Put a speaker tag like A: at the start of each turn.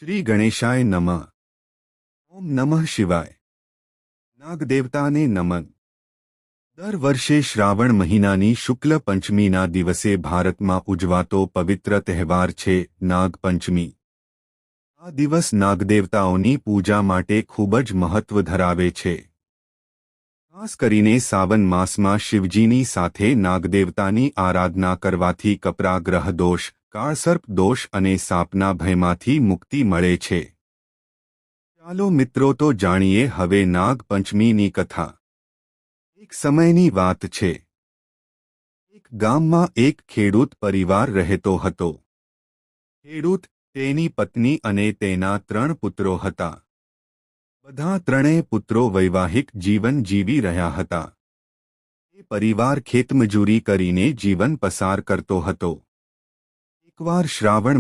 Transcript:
A: શ્રી ગણેશાય નમઃ. ઓમ નમઃ શિવાય. નાગદેવતાને નમન. દર વર્ષે શ્રાવણ મહિનાની શુક્લ પંચમીના દિવસે ભારતમાં ઉજવાતો પવિત્ર તહેવાર છે નાગપંચમી. આ દિવસ નાગદેવતાઓની પૂજા માટે ખૂબ જ મહત્વ ધરાવે છે. ખાસ કરીને સાવન માસમાં શિવજીની સાથે નાગદેવતાની આરાધના કરવાથી કપરા ગ્રહ દોષ, કાળસર્પ દોષ અને સાપના ભયમાંથી મુક્તિ મળે છે. ચાલો મિત્રો તો જાણીએ હવે નાગપંચમીની કથા. એક સમયની વાત છે. એક ગામમાં એક ખેડૂત પરિવાર રહેતો હતો. ખેડૂત, તેની પત્ની અને તેના 3 પુત્રો હતા. બધા ત્રણેય પુત્રો વૈવાહિક જીવન જીવી રહ્યા હતા. એ પરિવાર ખેતમજૂરી કરીને જીવન પસાર કરતો હતો. એકવાર શ્રાવણ